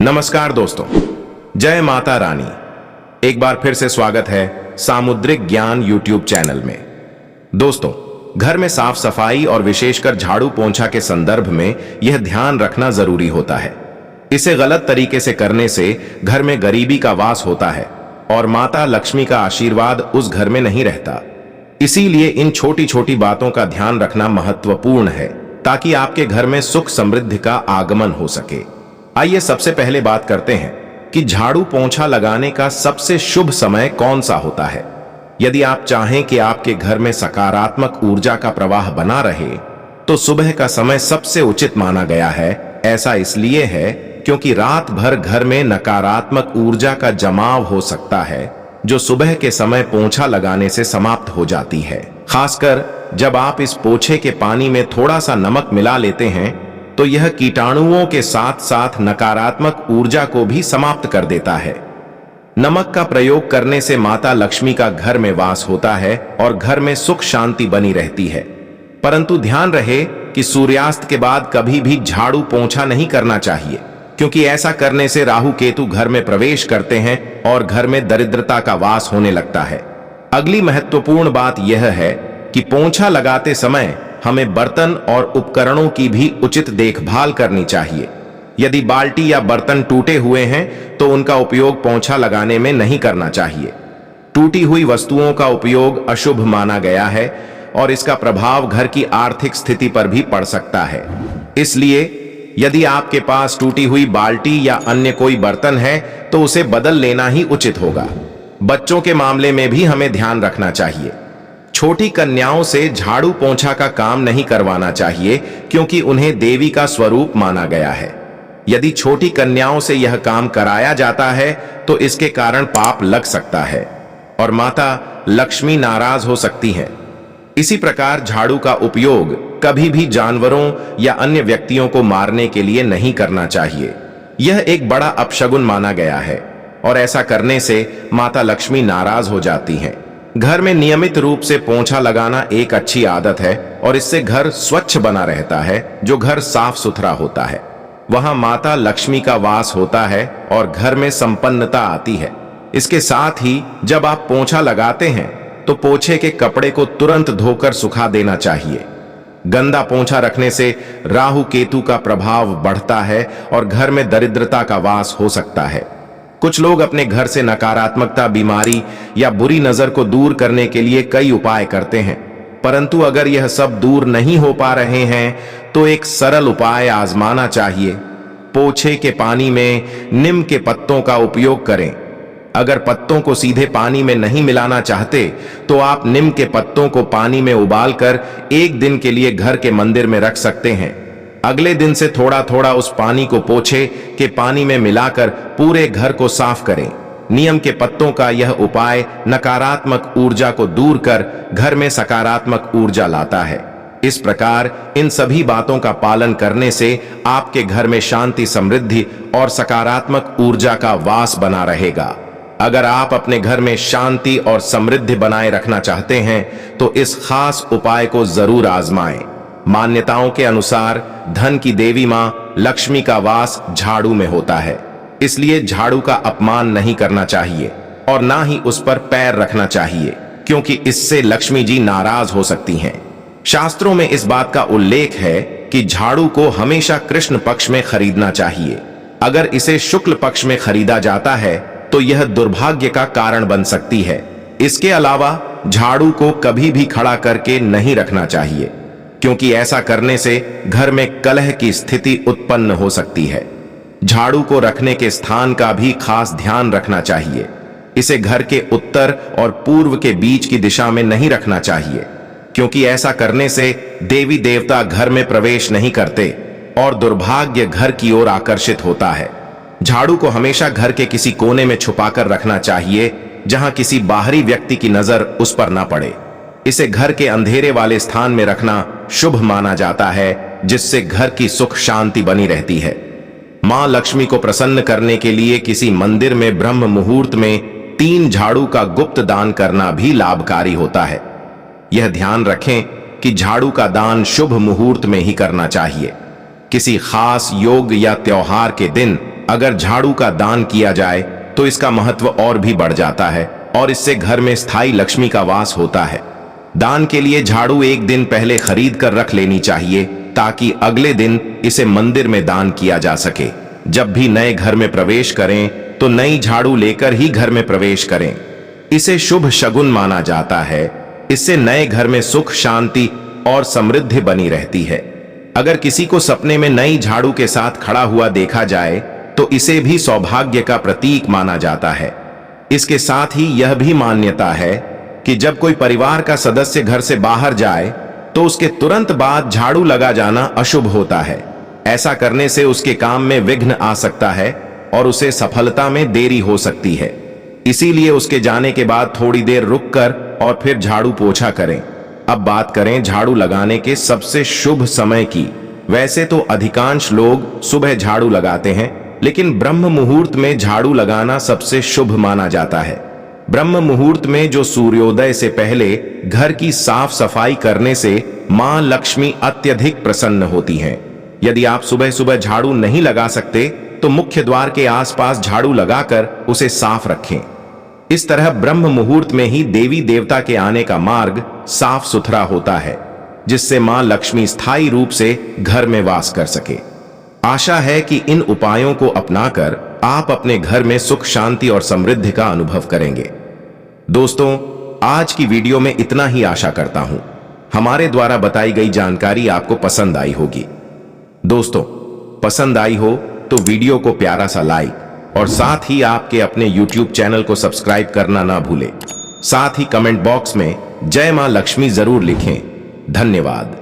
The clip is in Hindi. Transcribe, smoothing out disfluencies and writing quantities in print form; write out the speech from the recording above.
नमस्कार दोस्तों, जय माता रानी। एक बार फिर से स्वागत है सामुद्रिक ज्ञान यूट्यूब चैनल में। दोस्तों, घर में साफ सफाई और विशेषकर झाड़ू पोंछा के संदर्भ में यह ध्यान रखना जरूरी होता है। इसे गलत तरीके से करने से घर में गरीबी का वास होता है और माता लक्ष्मी का आशीर्वाद उस घर में नहीं रहता। इसीलिए इन छोटी छोटी बातों का ध्यान रखना महत्वपूर्ण है ताकि आपके घर में सुख समृद्धि का आगमन हो सके। आइए सबसे पहले बात करते हैं कि झाड़ू पोंछा लगाने का सबसे शुभ समय कौन सा होता है। यदि आप चाहें कि आपके घर में सकारात्मक ऊर्जा का प्रवाह बना रहे तो सुबह का समय सबसे उचित माना गया है। ऐसा इसलिए है क्योंकि रात भर घर में नकारात्मक ऊर्जा का जमाव हो सकता है जो सुबह के समय पोंछा लगाने से समाप्त हो जाती है। खासकर जब आप इस पोछे के पानी में थोड़ा सा नमक मिला लेते हैं तो यह कीटाणुओं के साथ साथ नकारात्मक ऊर्जा को भी समाप्त कर देता है। नमक का प्रयोग करने से माता लक्ष्मी का घर में वास होता है और घर में सुख शांति बनी रहती है। परंतु ध्यान रहे कि सूर्यास्त के बाद कभी भी झाड़ू पोंछा नहीं करना चाहिए, क्योंकि ऐसा करने से राहु केतु घर में प्रवेश करते हैं और घर में दरिद्रता का वास होने लगता है। अगली महत्वपूर्ण बात यह है कि पोंछा लगाते समय हमें बर्तन और उपकरणों की भी उचित देखभाल करनी चाहिए। यदि बाल्टी या बर्तन टूटे हुए हैं तो उनका उपयोग पोंछा लगाने में नहीं करना चाहिए। टूटी हुई वस्तुओं का उपयोग अशुभ माना गया है और इसका प्रभाव घर की आर्थिक स्थिति पर भी पड़ सकता है। इसलिए यदि आपके पास टूटी हुई बाल्टी या अन्य कोई बर्तन है तो उसे बदल लेना ही उचित होगा। बच्चों के मामले में भी हमें ध्यान रखना चाहिए। छोटी कन्याओं से झाड़ू पोंछा का काम नहीं करवाना चाहिए, क्योंकि उन्हें देवी का स्वरूप माना गया है। यदि छोटी कन्याओं से यह काम कराया जाता है तो इसके कारण पाप लग सकता है और माता लक्ष्मी नाराज हो सकती है। इसी प्रकार झाड़ू का उपयोग कभी भी जानवरों या अन्य व्यक्तियों को मारने के लिए नहीं करना चाहिए। यह एक बड़ा अपशगुन माना गया है और ऐसा करने से माता लक्ष्मी नाराज हो जाती हैं। घर में नियमित रूप से पोंछा लगाना एक अच्छी आदत है और इससे घर स्वच्छ बना रहता है। जो घर साफ सुथरा होता है वहां माता लक्ष्मी का वास होता है और घर में संपन्नता आती है। इसके साथ ही जब आप पोंछा लगाते हैं तो पोछे के कपड़े को तुरंत धोकर सुखा देना चाहिए। गंदा पोंछा रखने से राहु केतु का प्रभाव बढ़ता है और घर में दरिद्रता का वास हो सकता है। कुछ लोग अपने घर से नकारात्मकता, बीमारी या बुरी नजर को दूर करने के लिए कई उपाय करते हैं, परंतु अगर यह सब दूर नहीं हो पा रहे हैं तो एक सरल उपाय आजमाना चाहिए। पोछे के पानी में नीम के पत्तों का उपयोग करें। अगर पत्तों को सीधे पानी में नहीं मिलाना चाहते तो आप नीम के पत्तों को पानी में उबालकर एक दिन के लिए घर के मंदिर में रख सकते हैं। अगले दिन से थोड़ा थोड़ा उस पानी को पोछे के पानी में मिलाकर पूरे घर को साफ करें। नीम के पत्तों का यह उपाय नकारात्मक ऊर्जा को दूर कर घर में सकारात्मक ऊर्जा लाता है। इस प्रकार इन सभी बातों का पालन करने से आपके घर में शांति, समृद्धि और सकारात्मक ऊर्जा का वास बना रहेगा। अगर आप अपने घर में शांति और समृद्धि बनाए रखना चाहते हैं तो इस खास उपाय को जरूर आजमाएं। मान्यताओं के अनुसार धन की देवी मां लक्ष्मी का वास झाड़ू में होता है, इसलिए झाड़ू का अपमान नहीं करना चाहिए और ना ही उस पर पैर रखना चाहिए, क्योंकि इससे लक्ष्मी जी नाराज हो सकती हैं। शास्त्रों में इस बात का उल्लेख है कि झाड़ू को हमेशा कृष्ण पक्ष में खरीदना चाहिए। अगर इसे शुक्ल पक्ष में खरीदा जाता है तो यह दुर्भाग्य का कारण बन सकती है। इसके अलावा झाड़ू को कभी भी खड़ा करके नहीं रखना चाहिए, क्योंकि ऐसा करने से घर में कलह की स्थिति उत्पन्न हो सकती है। झाड़ू को रखने के स्थान का भी खास ध्यान रखना चाहिए। इसे घर के उत्तर और पूर्व के बीच की दिशा में नहीं रखना चाहिए, क्योंकि ऐसा करने से देवी देवता घर में प्रवेश नहीं करते और दुर्भाग्य घर की ओर आकर्षित होता है। झाड़ू को हमेशा घर के किसी कोने में छुपाकर रखना चाहिए जहां किसी बाहरी व्यक्ति की नजर उस पर ना पड़े। इसे घर के अंधेरे वाले स्थान में रखना शुभ माना जाता है, जिससे घर की सुख शांति बनी रहती है। मां लक्ष्मी को प्रसन्न करने के लिए किसी मंदिर में ब्रह्म मुहूर्त में 3 झाड़ू का गुप्त दान करना भी लाभकारी होता है। यह ध्यान रखें कि झाड़ू का दान शुभ मुहूर्त में ही करना चाहिए। किसी खास योग या त्योहार के दिन अगर झाड़ू का दान किया जाए तो इसका महत्व और भी बढ़ जाता है और इससे घर में स्थायी लक्ष्मी का वास होता है। दान के लिए झाड़ू एक दिन पहले खरीद कर रख लेनी चाहिए ताकि अगले दिन इसे मंदिर में दान किया जा सके। जब भी नए घर में प्रवेश करें तो नई झाड़ू लेकर ही घर में प्रवेश करें। इसे शुभ शगुन माना जाता है। इससे नए घर में सुख, शांति और समृद्धि बनी रहती है। अगर किसी को सपने में नई झाड़ू के साथ खड़ा हुआ देखा जाए तो इसे भी सौभाग्य का प्रतीक माना जाता है। इसके साथ ही यह भी मान्यता है कि जब कोई परिवार का सदस्य घर से बाहर जाए तो उसके तुरंत बाद झाड़ू लगा जाना अशुभ होता है। ऐसा करने से उसके काम में विघ्न आ सकता है और उसे सफलता में देरी हो सकती है। इसीलिए उसके जाने के बाद थोड़ी देर रुककर और फिर झाड़ू पोछा करें। अब बात करें झाड़ू लगाने के सबसे शुभ समय की। वैसे तो अधिकांश लोग सुबह झाड़ू लगाते हैं, लेकिन ब्रह्म मुहूर्त में झाड़ू लगाना सबसे शुभ माना जाता है। ब्रह्म मुहूर्त में जो सूर्योदय से पहले घर की साफ सफाई करने से मां लक्ष्मी अत्यधिक प्रसन्न होती हैं। यदि आप सुबह सुबह झाड़ू नहीं लगा सकते तो मुख्य द्वार के आसपास झाड़ू लगाकर उसे साफ रखें। इस तरह ब्रह्म मुहूर्त में ही देवी देवता के आने का मार्ग साफ सुथरा होता है, जिससे मां लक्ष्मी स्थायी रूप से घर में वास कर सके। आशा है कि इन उपायों को अपनाकर आप अपने घर में सुख, शांति और समृद्धि का अनुभव करेंगे। दोस्तों, आज की वीडियो में इतना ही आशा करता हूं। हमारे द्वारा बताई गई जानकारी आपको पसंद आई होगी। दोस्तों, पसंद आई हो तो वीडियो को प्यारा सा लाइक और साथ ही आपके अपने YouTube चैनल को सब्सक्राइब करना ना भूलें। साथ ही कमेंट बॉक्स में जय मां लक्ष्मी जरूर लिखें। धन्यवाद।